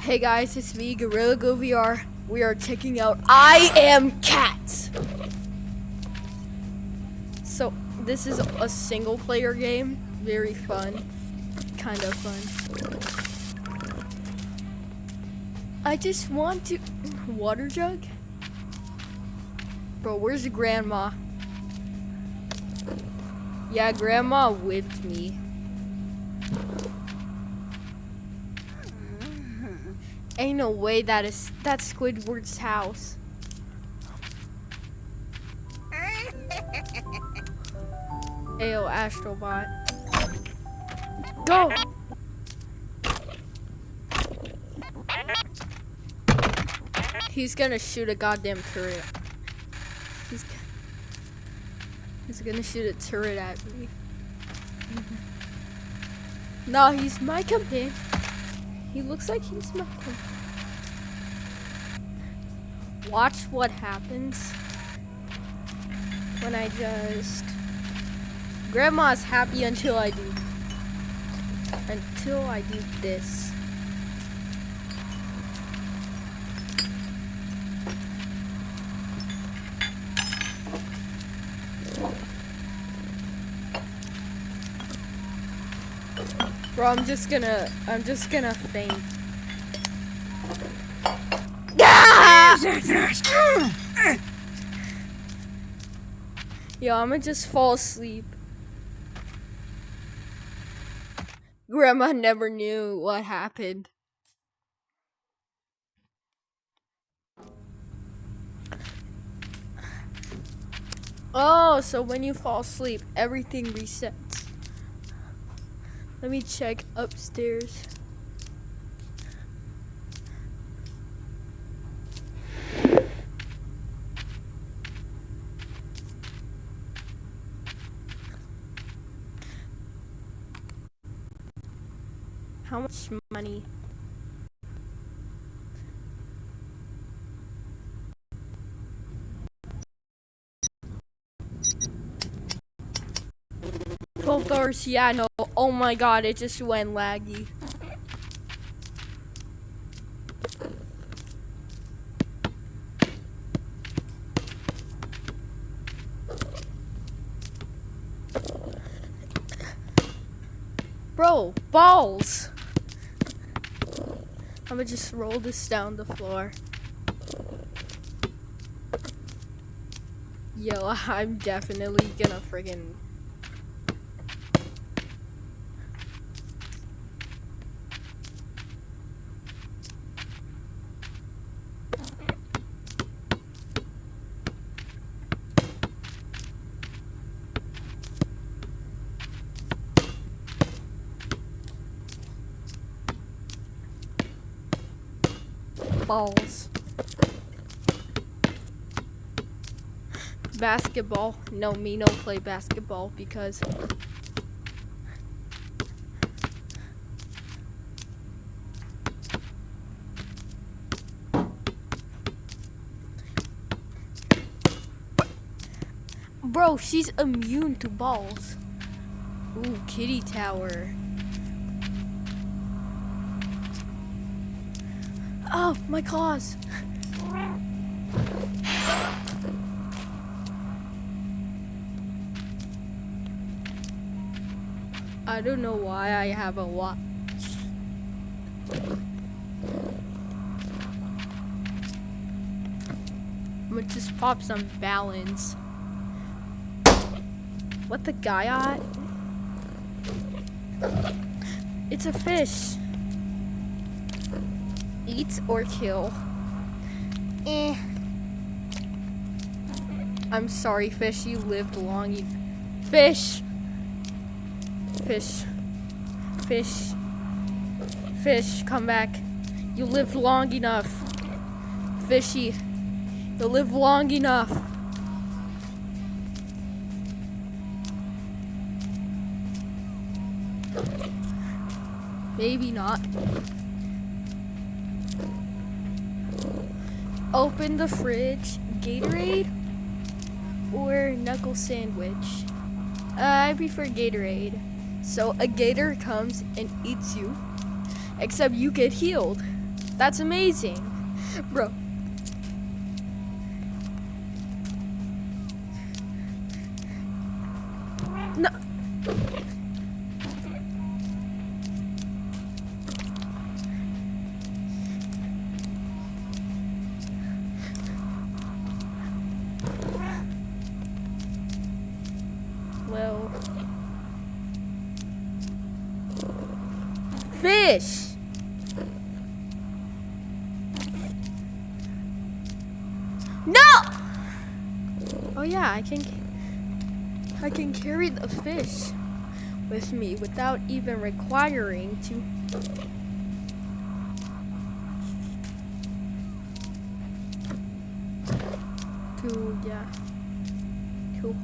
Hey guys, it's me, Gorilla Go VR. We are checking out I Am Cat. So this is a single player game, very fun, kind of fun. I just want to, water jug? Bro, where's grandma? Yeah, grandma whipped me. Ain't no way that's Squidward's house. Ayo, Astrobot. Go! He's gonna shoot a goddamn turret. He's gonna shoot a turret at me. No, he's my companion. He looks like he's my companion. Watch what happens when I just... Grandma's happy until I do this. Bro, I'm just gonna faint. Yo, I'ma just fall asleep. Grandma never knew what happened. Oh, so when you fall asleep, everything resets. Let me check upstairs. How much money? $12, yeah, no. Oh my god, it just went laggy. Bro, balls! I'm gonna just roll this down the floor. Yo, I'm definitely gonna friggin' balls. Basketball. No, me no play basketball because bro, she's immune to balls. Ooh, kitty tower. Oh, my claws. I don't know why I have a watch. I'm gonna just pop some balance. What the guy at? It's a fish. Eat or kill. I'm sorry, fish. You lived long. Fish. Fish. Fish. Fish, come back. You lived long enough. Fishy. You lived long enough. Maybe not. Open the fridge. Gatorade or knuckle sandwich? I prefer Gatorade. So a gator comes and eats you, except you get healed. That's amazing. Bro. No. Well. Fish. No! Oh yeah, I can carry the fish with me without even requiring to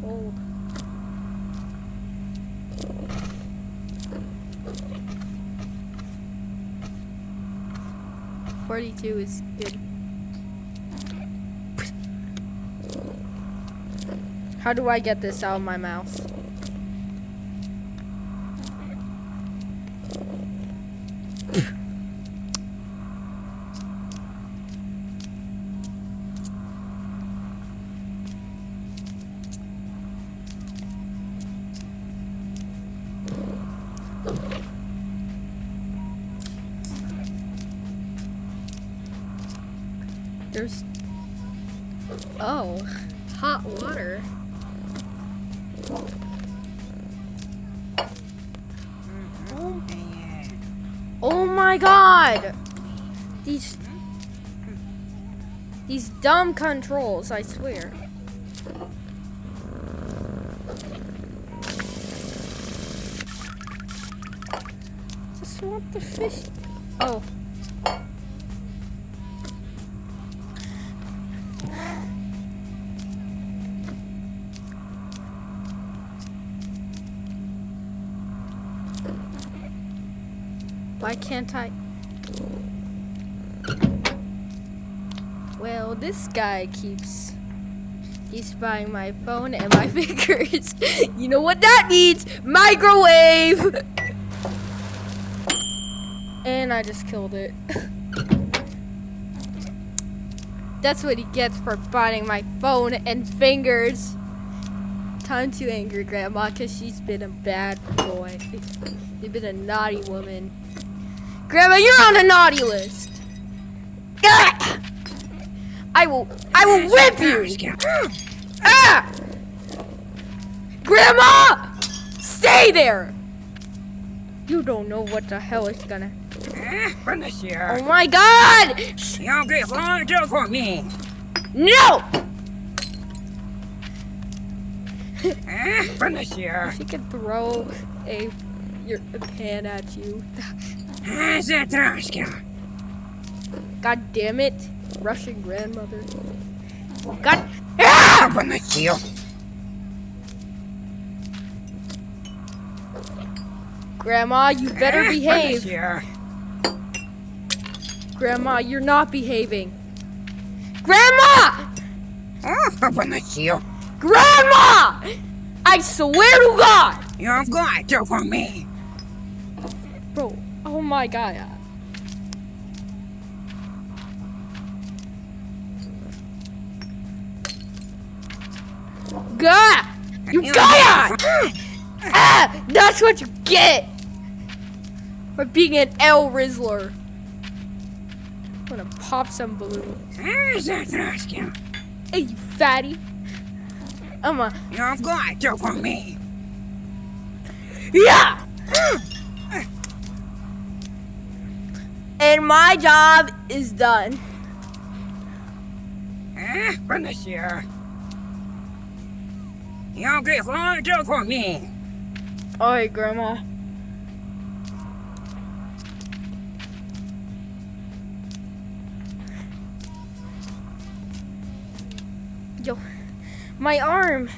hold. $42 is good. How do I get this out of my mouth? There's... Oh, hot water. Oh my god! These dumb controls, I swear. Just want the fish. Oh. Why can't I? Well, this guy keeps buying my phone and my fingers. You know what that means? Microwave! And I just killed it. That's what he gets for biting my phone and fingers. Time to anger Grandma, because she's been a bad boy. You've been a naughty woman. Grandma, you're on the naughty list. Ah! I will whip you. Ah! Grandma, stay there. You don't know what the hell is gonna. Oh my God! For me. No. She could throw a pan at you. God damn it, Russian grandmother. God. Ah! Grandma, you better behave. Grandma, you're not behaving. Grandma! Grandma! I swear to God! You've got to for me. Bro, oh my God. God! You got it! Ah! That's what you get! For being an L Rizzler. I'm gonna pop some balloons. Hey, you fatty. You've got to for me. Yeah! And my job is done. You'll get to for me. Alright, Grandma. Yo, my arm.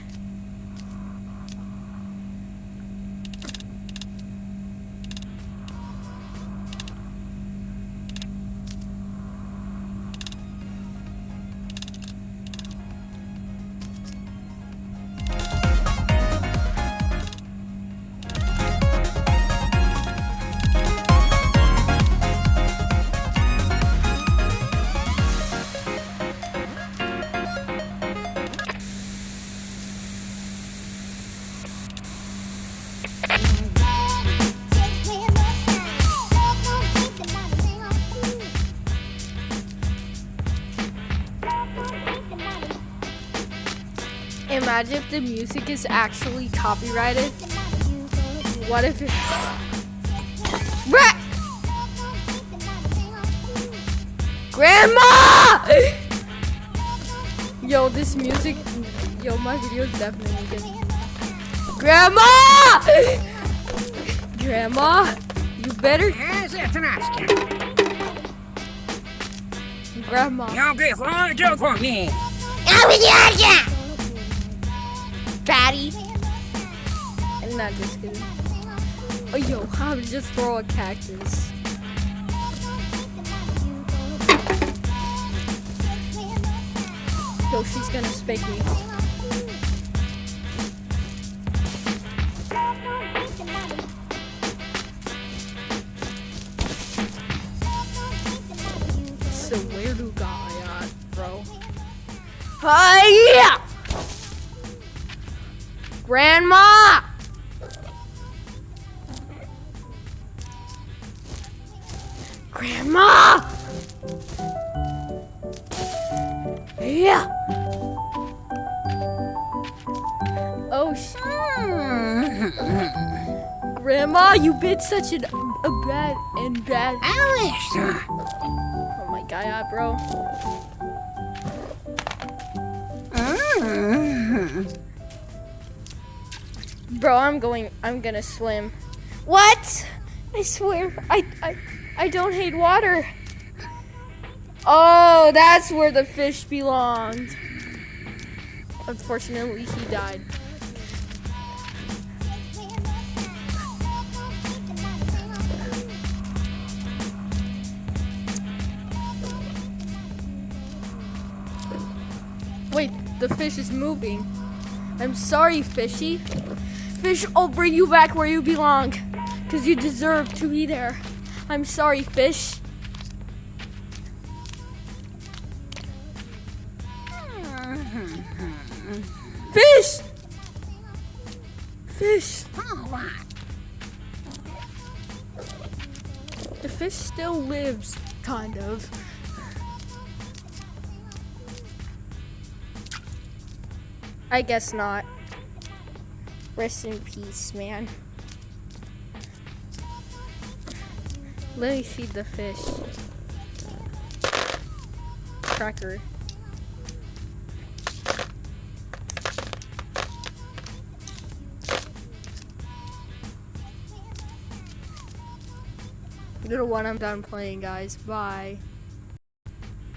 Imagine if the music is actually copyrighted. What if it... Grandma! Yo, this music... Yo, my video is definitely good. Grandma! Grandma, you better... Grandma. Jag är hård på mig. Fatty. I'm not just kidding. Oh, yo, I would just throw a cactus. Yo, she's gonna spank me. So where do guy at, bro? Hi-ya! Grandma! Grandma! Yeah. Oh, Grandma, you been such a bad. Oh my god, bro. Bro, I'm gonna swim. What? I swear, I don't hate water. Oh, that's where the fish belonged. Unfortunately, he died. Wait, the fish is moving. I'm sorry, fishy. Fish, I'll bring you back where you belong. Because you deserve to be there. I'm sorry, fish. Fish! Fish! The fish still lives, kind of. I guess not. Rest in peace, man. Let me feed the fish. Cracker. You know what? I'm done playing, guys. Bye.